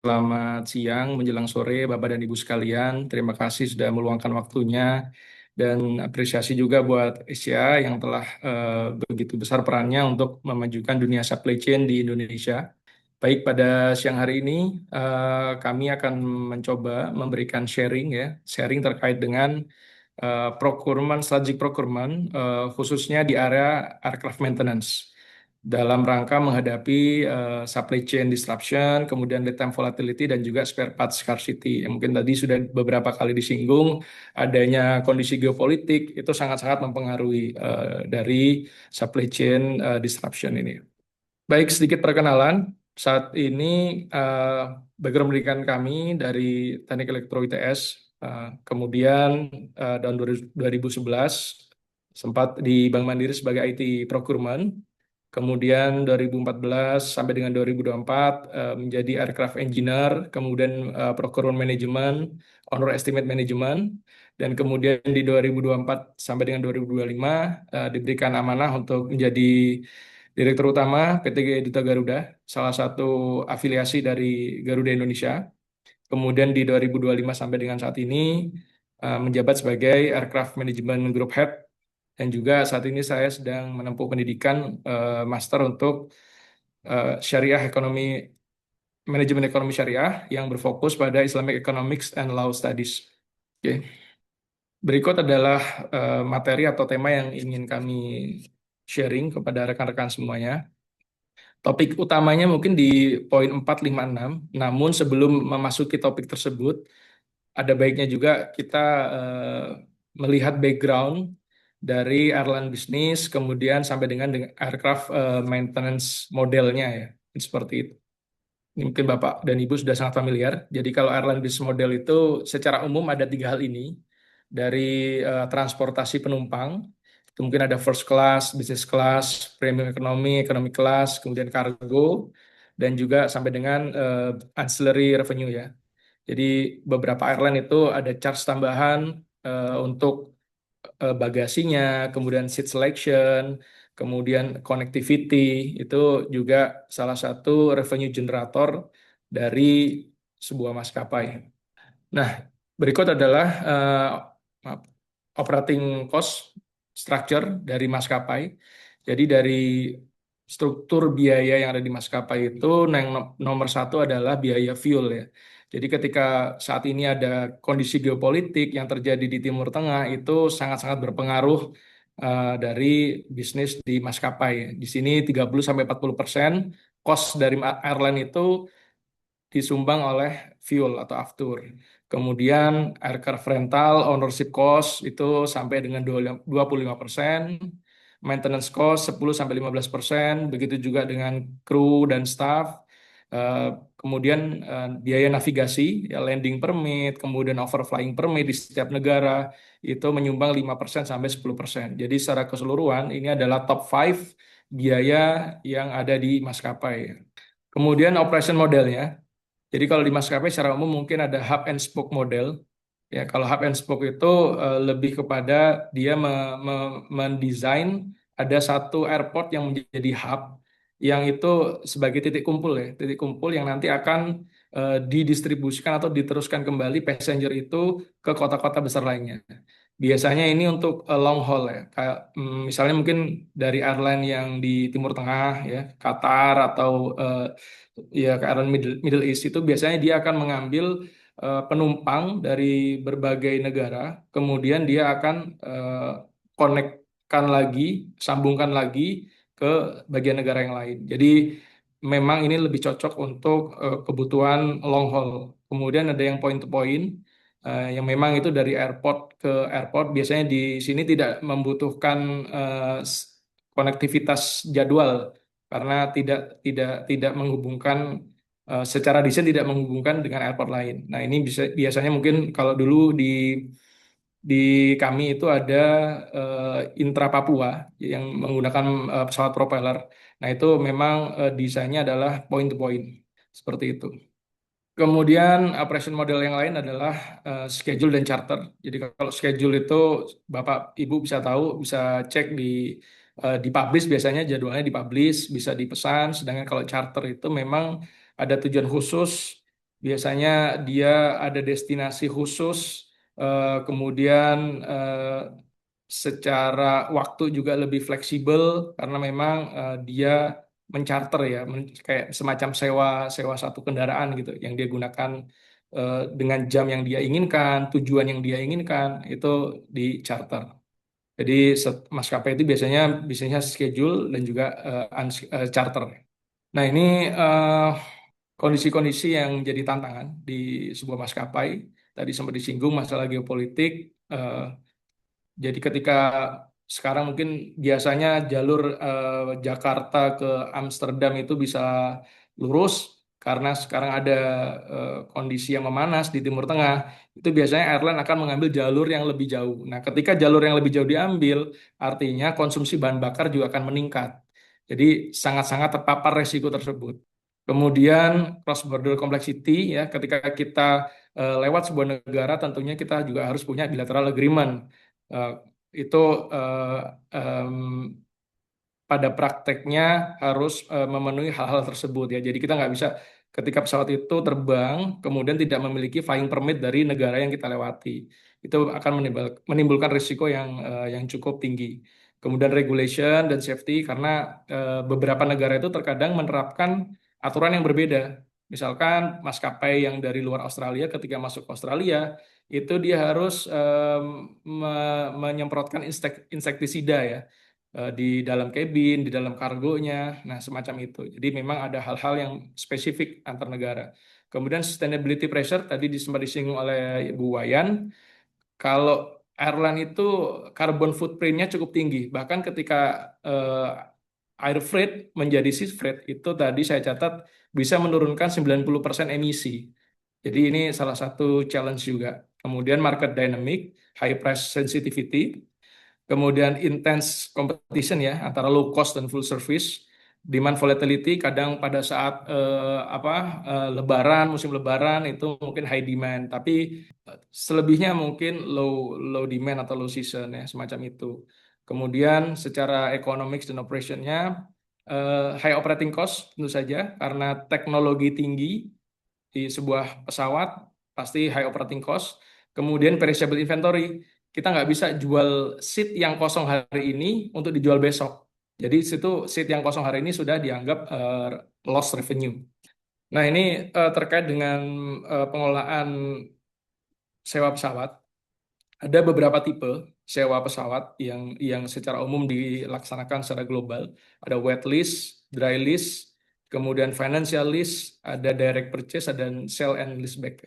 Selamat siang menjelang sore Bapak dan Ibu sekalian. Terima kasih sudah meluangkan waktunya dan apresiasi juga buat Asia yang telah begitu besar perannya untuk memajukan dunia supply chain di Indonesia. Baik, pada siang hari ini kami akan mencoba memberikan sharing terkait dengan strategic procurement, khususnya di area aircraft maintenance dalam rangka menghadapi supply chain disruption, kemudian lead time volatility, dan juga spare parts scarcity. Yang mungkin tadi sudah beberapa kali disinggung, adanya kondisi geopolitik itu sangat-sangat mempengaruhi dari supply chain disruption ini. Baik, sedikit perkenalan. Saat ini eh, background pendidikan kami dari Teknik Elektro ITS, kemudian tahun 2011 sempat di Bank Mandiri sebagai IT Procurement. Kemudian 2014 sampai dengan 2024 menjadi aircraft engineer, kemudian procurement management, honor estimate management, dan kemudian di 2024 sampai dengan 2025 diberikan amanah untuk menjadi Direktur Utama PT Duta Garuda, salah satu afiliasi dari Garuda Indonesia. Kemudian di 2025 sampai dengan saat ini menjabat sebagai Aircraft Management Group Head, dan juga saat ini saya sedang menempuh pendidikan master untuk Syariah Ekonomi Manajemen Ekonomi Syariah yang berfokus pada Islamic Economics and Law Studies. Oke. Berikut adalah materi atau tema yang ingin kami sharing kepada rekan-rekan semuanya. Topik utamanya mungkin di poin 4, 5, 6. Namun sebelum memasuki topik tersebut, ada baiknya juga kita melihat background dari airline bisnis, kemudian sampai dengan aircraft maintenance modelnya ya. Seperti itu. Ini mungkin Bapak dan Ibu sudah sangat familiar. Jadi kalau airline business model itu secara umum ada tiga hal ini. Dari transportasi penumpang, itu mungkin ada first class, business class, premium economy, economy class, kemudian cargo, dan juga sampai dengan ancillary revenue ya. Jadi beberapa airline itu ada charge tambahan untuk bagasinya, kemudian seat selection, kemudian connectivity, itu juga salah satu revenue generator dari sebuah maskapai. Nah, berikut adalah maaf, operating cost structure dari maskapai. Jadi dari struktur biaya yang ada di maskapai itu, yang nomor satu adalah biaya fuel ya. Jadi ketika saat ini ada kondisi geopolitik yang terjadi di Timur Tengah itu sangat-sangat berpengaruh dari bisnis di maskapai. Di sini 30-40% cost dari airline itu disumbang oleh fuel atau aftur. Kemudian aircraft rental, ownership cost itu sampai dengan 25%, maintenance cost 10-15%, begitu juga dengan kru dan staff. Eh, Kemudian biaya navigasi, ya landing permit, kemudian overflying permit di setiap negara itu menyumbang 5%-10%. Jadi secara keseluruhan ini adalah top 5 biaya yang ada di maskapai. Kemudian operation modelnya. Jadi kalau di maskapai secara umum mungkin ada hub and spoke model. Ya, kalau hub and spoke itu lebih kepada dia mendesain ada satu airport yang menjadi hub yang itu sebagai titik kumpul ya, titik kumpul yang nanti akan didistribusikan atau diteruskan kembali passenger itu ke kota-kota besar lainnya. Biasanya ini untuk long haul ya, kayak misalnya mungkin dari airline yang di Timur Tengah ya, Qatar atau ya ke airline Middle East itu biasanya dia akan mengambil penumpang dari berbagai negara, kemudian dia akan connect-kan lagi, sambungkan lagi ke bagian negara yang lain. Jadi memang ini lebih cocok untuk kebutuhan long haul. Kemudian ada yang point to point, yang memang itu dari airport ke airport. Biasanya di sini tidak membutuhkan konektivitas jadwal karena tidak menghubungkan secara desain tidak menghubungkan dengan airport lain. Nah, ini biasanya mungkin kalau dulu di kami itu ada Intra Papua yang menggunakan pesawat propeller. Nah, itu memang desainnya adalah point to point seperti itu. Kemudian operation model yang lain adalah schedule dan charter. Jadi kalau schedule itu Bapak Ibu bisa tahu, bisa cek dipublish, biasanya jadwalnya dipublish, bisa dipesan. Sedangkan kalau charter itu memang ada tujuan khusus Biasanya dia ada destinasi khusus, kemudian secara waktu juga lebih fleksibel karena memang dia mencharter ya, kayak semacam sewa sewa satu kendaraan gitu yang dia gunakan dengan jam yang dia inginkan, tujuan yang dia inginkan itu di charter. Jadi maskapai itu biasanya bisnisnya schedule dan juga charter. Nah, ini eh, kondisi-kondisi yang jadi tantangan di sebuah maskapai. Tadi sempat disinggung masalah geopolitik. eh, jadi ketika sekarang mungkin biasanya jalur Jakarta ke Amsterdam itu bisa lurus karena sekarang ada kondisi yang memanas di Timur Tengah. Itu biasanya airline akan mengambil jalur yang lebih jauh. Nah, ketika jalur yang lebih jauh diambil, artinya konsumsi bahan bakar juga akan meningkat. Jadi sangat-sangat terpapar resiko tersebut. Kemudian cross border complexity ya, ketika kita lewat sebuah negara tentunya kita juga harus punya bilateral agreement. Eh, itu eh, em, pada prakteknya harus memenuhi hal-hal tersebut ya. Jadi kita nggak bisa ketika pesawat itu terbang kemudian tidak memiliki flying permit dari negara yang kita lewati. Itu akan menimbulkan risiko yang cukup tinggi. Kemudian regulation dan safety karena beberapa negara itu terkadang menerapkan aturan yang berbeda. Misalkan maskapai yang dari luar Australia ketika masuk ke Australia itu dia harus menyemprotkan insektisida ya di dalam kabin, di dalam kargonya, nah semacam itu. Jadi memang ada hal-hal yang spesifik antar negara. Kemudian sustainability pressure tadi sempat disinggung oleh Bu Wayan, kalau airline itu carbon footprint-nya cukup tinggi. Bahkan ketika air freight menjadi sea freight itu tadi saya catat bisa menurunkan 90% emisi. Jadi ini salah satu challenge juga. Kemudian market dynamic, high price sensitivity, kemudian intense competition ya antara low cost dan full service, demand volatility kadang pada saat Lebaran, musim Lebaran itu mungkin high demand, tapi selebihnya mungkin low demand atau low season ya semacam itu. Kemudian secara economics dan operationnya high operating cost tentu saja karena teknologi tinggi di sebuah pesawat pasti high operating cost. Kemudian perishable inventory. Kita nggak bisa jual seat yang kosong hari ini untuk dijual besok. Jadi situ seat yang kosong hari ini sudah dianggap lost revenue. Nah, ini terkait dengan pengelolaan sewa pesawat. Ada beberapa tipe sewa pesawat yang secara umum dilaksanakan secara global. Ada wet lease, dry lease, kemudian financial lease, ada direct purchase, ada sell and leaseback.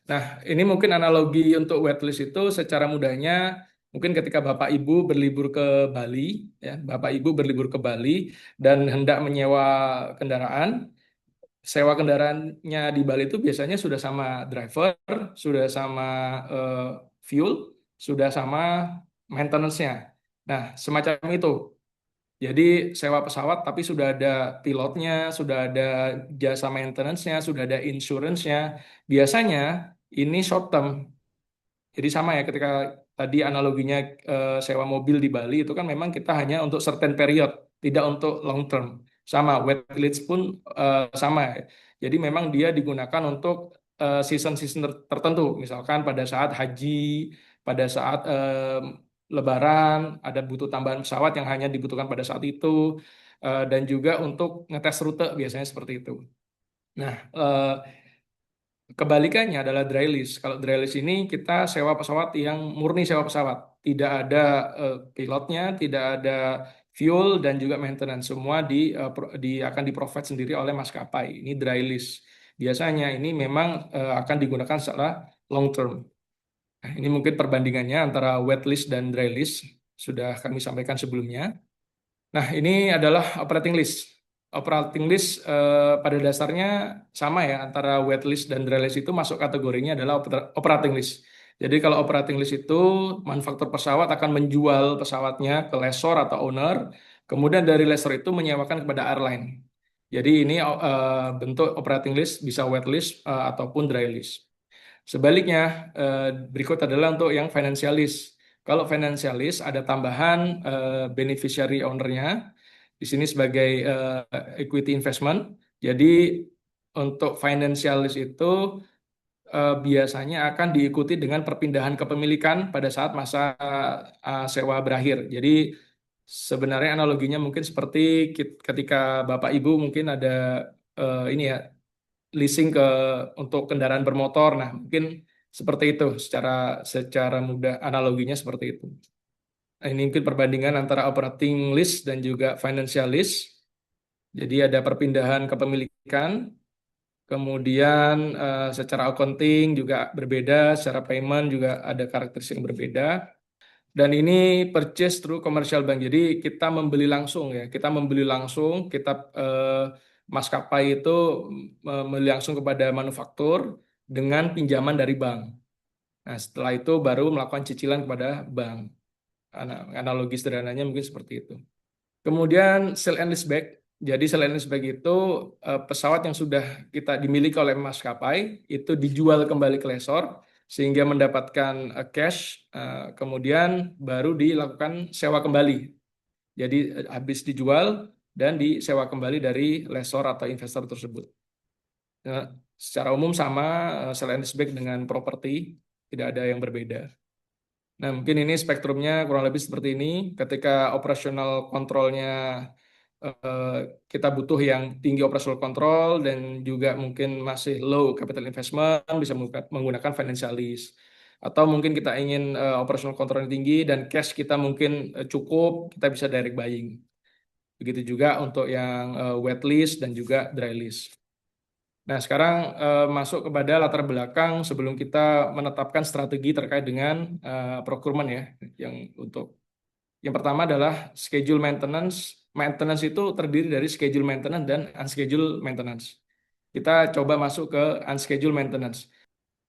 Nah, ini mungkin analogi untuk wet lease itu secara mudahnya mungkin ketika Bapak Ibu berlibur ke Bali, ya, Bapak Ibu berlibur ke Bali dan hendak menyewa kendaraan, sewa kendaraannya di Bali itu biasanya sudah sama driver, sudah sama eh, fuel, sudah sama maintenance-nya. Nah, semacam itu. Jadi sewa pesawat tapi sudah ada pilotnya, sudah ada jasa maintenance-nya, sudah ada insurance-nya. Biasanya ini short term. Jadi sama ya ketika tadi analoginya sewa mobil di Bali itu kan memang kita hanya untuk certain period, tidak untuk long term. Sama wet lease pun sama. Jadi memang dia digunakan untuk season-season tertentu. Misalkan pada saat haji, pada saat Lebaran, ada butuh tambahan pesawat yang hanya dibutuhkan pada saat itu, dan juga untuk ngetes rute biasanya seperti itu. Nah, kebalikannya adalah dry lease. Kalau dry lease ini kita sewa pesawat yang murni sewa pesawat, tidak ada pilotnya, tidak ada fuel dan juga maintenance. Semua akan di-provide sendiri oleh maskapai. Ini dry lease. Biasanya ini memang akan digunakan secara long term. Nah, ini mungkin perbandingannya antara wet lease dan dry lease sudah kami sampaikan sebelumnya. Nah, ini adalah operating list. Operating list pada dasarnya sama ya antara wet list dan dry list itu masuk kategorinya adalah operating list. Jadi kalau operating list itu manufaktur pesawat akan menjual pesawatnya ke lessor atau owner, kemudian dari lessor itu menyewakan kepada airline. Jadi ini bentuk operating list bisa wet list ataupun dry list. Sebaliknya, berikut adalah untuk yang financialis. Kalau financialis ada tambahan beneficiary owner-nya di sini sebagai equity investment. Jadi untuk financial lease itu biasanya akan diikuti dengan perpindahan kepemilikan pada saat masa sewa berakhir. Jadi sebenarnya analoginya mungkin seperti ketika Bapak Ibu mungkin ada ini ya leasing untuk kendaraan bermotor. Nah, mungkin seperti itu secara mudah analoginya seperti itu. Nah, ini mungkin perbandingan antara operating lease dan juga financial lease. Jadi ada perpindahan kepemilikan. Kemudian secara accounting juga berbeda, secara payment juga ada karakteristik yang berbeda. Dan ini purchase through commercial bank. Jadi kita membeli langsung ya, kita membeli langsung, maskapai itu membeli langsung kepada manufaktur dengan pinjaman dari bank. Nah, setelah itu baru melakukan cicilan kepada bank. Analogi sederhananya mungkin seperti itu. Kemudian sale and leaseback. Jadi sale and leaseback itu pesawat yang sudah kita dimiliki oleh maskapai itu dijual kembali ke lessor sehingga mendapatkan cash, kemudian baru dilakukan sewa kembali. Jadi habis dijual dan disewa kembali dari lessor atau investor tersebut. Nah, secara umum sama sale and leaseback dengan properti, tidak ada yang berbeda. Nah, mungkin ini spektrumnya kurang lebih seperti ini. Ketika operasional kontrolnya eh, kita butuh yang tinggi operational control dan juga mungkin masih low capital investment, bisa menggunakan financial lease. Atau mungkin kita ingin operational control yang tinggi dan cash kita mungkin cukup, kita bisa direct buying. Begitu juga untuk yang wet lease dan juga dry lease. Nah, sekarang masuk kepada latar belakang sebelum kita menetapkan strategi terkait dengan procurement ya. Yang pertama adalah schedule maintenance. Maintenance itu terdiri dari schedule maintenance dan unscheduled maintenance. Kita coba masuk ke unscheduled maintenance.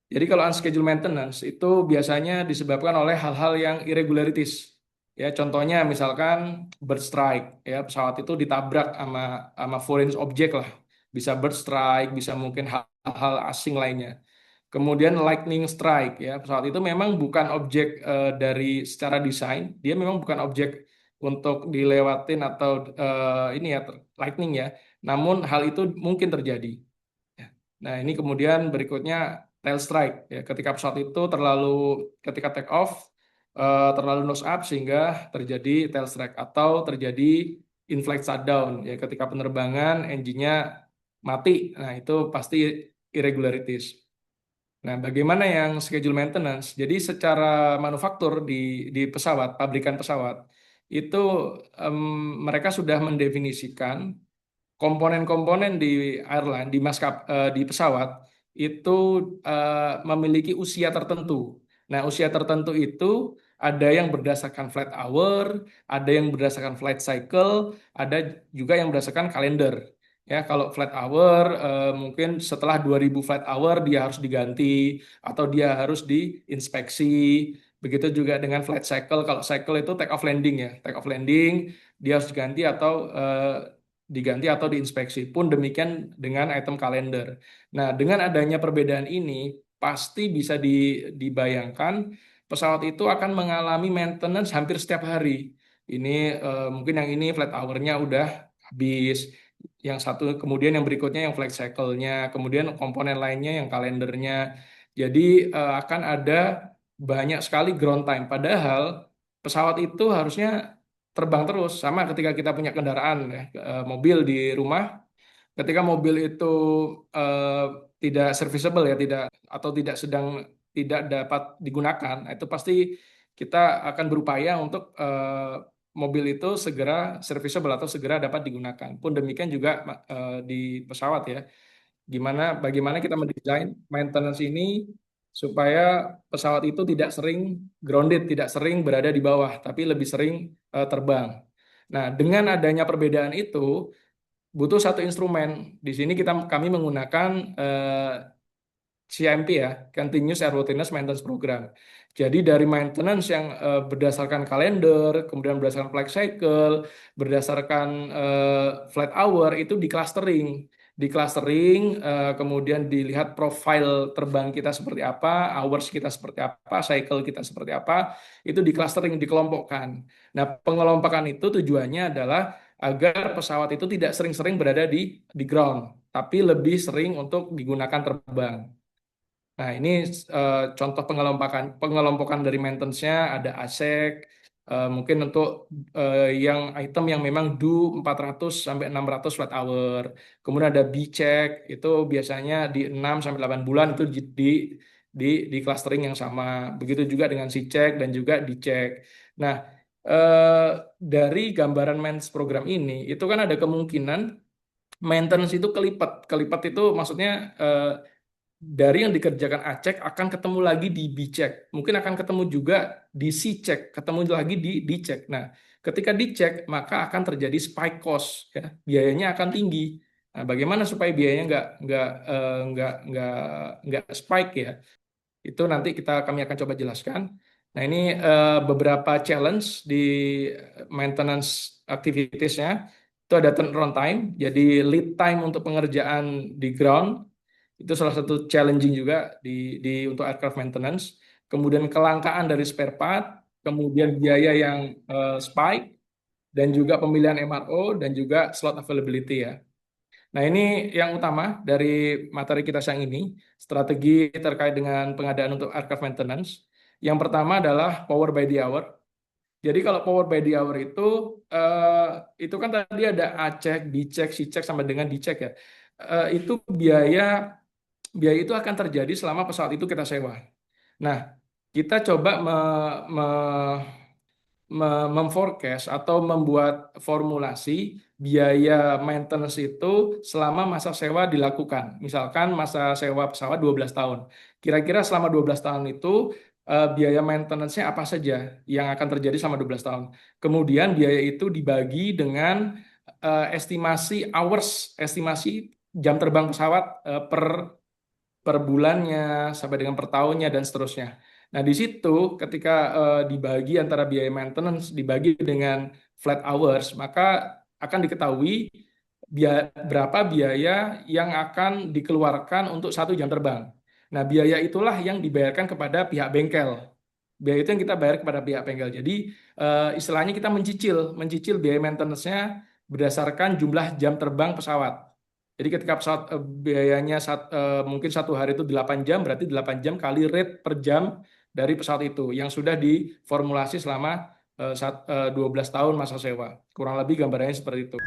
Jadi kalau unscheduled maintenance itu biasanya disebabkan oleh hal-hal yang irregularities. Ya, contohnya misalkan bird strike, ya pesawat itu ditabrak sama foreign object lah. Bisa bird strike, bisa mungkin hal-hal asing lainnya. Kemudian lightning strike, ya pesawat itu memang bukan objek dari secara desain, dia memang bukan objek untuk dilewatin atau ini ya lightning ya. Namun hal itu mungkin terjadi. Ya. Nah, ini kemudian berikutnya tail strike ya, ketika pesawat itu ketika take off terlalu nose up sehingga terjadi tail strike atau terjadi in-flight shutdown ya, ketika penerbangan engine-nya mati. Nah, itu pasti irregularities. Nah, bagaimana yang schedule maintenance? Jadi secara manufaktur di pesawat, pabrikan pesawat itu em, mereka sudah mendefinisikan komponen-komponen di airline, di pesawat itu memiliki usia tertentu. Nah, usia tertentu itu ada yang berdasarkan flight hour, ada yang berdasarkan flight cycle, ada juga yang berdasarkan kalender. Ya, kalau flight hour mungkin setelah 2000 flight hour dia harus diganti atau dia harus diinspeksi. Begitu juga dengan flight cycle. Kalau cycle itu take off landing ya, take off landing dia harus diganti atau diinspeksi. Pun demikian dengan item kalender. Nah, dengan adanya perbedaan ini, pasti bisa dibayangkan pesawat itu akan mengalami maintenance hampir setiap hari. Ini mungkin yang ini flight hour-nya udah habis. Yang satu, kemudian yang berikutnya yang flight cycle-nya, kemudian komponen lainnya yang kalendernya. Jadi akan ada banyak sekali ground time. Padahal pesawat itu harusnya terbang terus. Sama ketika kita punya kendaraan ya, mobil di rumah, ketika mobil itu eh, tidak serviceable ya, tidak dapat digunakan, itu pasti kita akan berupaya untuk mobil itu segera serviceable atau segera dapat digunakan. Pun demikian juga di pesawat ya. Bagaimana kita mendesain maintenance ini supaya pesawat itu tidak sering grounded, tidak sering berada di bawah, tapi lebih sering terbang. Nah, dengan adanya perbedaan itu, butuh satu instrumen. Di sini kami menggunakan CMP ya, Continuous Airworthiness Maintenance Program. Jadi dari maintenance yang berdasarkan kalender, kemudian berdasarkan flight cycle, berdasarkan flight hour itu di clustering, kemudian dilihat profil terbang kita seperti apa, hours kita seperti apa, cycle kita seperti apa, itu di clustering, dikelompokkan. Nah, pengelompokan itu tujuannya adalah agar pesawat itu tidak sering-sering berada di ground. tapi lebih sering untuk digunakan terbang. Nah, ini contoh pengelompokan dari maintenance-nya ada ASEC, mungkin untuk yang item yang memang do 400 sampai 600 flight hour. Kemudian ada B-check, itu biasanya di 6 sampai 8 bulan itu di clustering yang sama. Begitu juga dengan C-check dan juga D-check. Nah, eh, dari gambaran maintenance program ini, itu kan ada kemungkinan maintenance itu kelipat. Kelipat itu maksudnya dari yang dikerjakan A-check akan ketemu lagi di B-check. Mungkin akan ketemu juga di C-check, ketemu lagi di D-check. Nah, ketika dicek, maka akan terjadi spike cost, ya. Biayanya akan tinggi. Nah, bagaimana supaya biayanya nggak spike ya? Itu nanti kami akan coba jelaskan. Nah, ini beberapa challenge di maintenance activities-nya. Itu ada turnaround time, jadi lead time untuk pengerjaan di ground itu salah satu challenging juga untuk aircraft maintenance. Kemudian kelangkaan dari spare part, kemudian biaya yang spike, dan juga pemilihan MRO, dan juga slot availability ya. Nah, ini yang utama dari materi kita siang ini, strategi terkait dengan pengadaan untuk aircraft maintenance. Yang pertama adalah power by the hour. Jadi kalau power by the hour eh, itu kan tadi ada A-check, B-check, C-check, sama dengan D-check ya. Itu biaya biaya itu akan terjadi selama pesawat itu kita sewa. Nah, kita coba memforecast atau membuat formulasi biaya maintenance itu selama masa sewa dilakukan. Misalkan masa sewa pesawat 12 tahun. Kira-kira selama 12 tahun itu biaya maintenance-nya apa saja yang akan terjadi selama 12 tahun. Kemudian biaya itu dibagi dengan estimasi hours, estimasi jam terbang pesawat per bulannya sampai dengan per tahunnya dan seterusnya. Nah, di situ ketika dibagi antara biaya maintenance dibagi dengan flight hours, maka akan diketahui berapa biaya yang akan dikeluarkan untuk 1 jam terbang. Nah, biaya itulah yang dibayarkan kepada pihak bengkel. Biaya itu yang kita bayar kepada pihak bengkel. Jadi, istilahnya kita mencicil biaya maintenance-nya berdasarkan jumlah jam terbang pesawat. Jadi ketika pesawat biayanya mungkin 1 hari itu 8 jam, berarti 8 jam kali rate per jam dari pesawat itu yang sudah diformulasi selama 12 tahun masa sewa. Kurang lebih gambarannya seperti itu.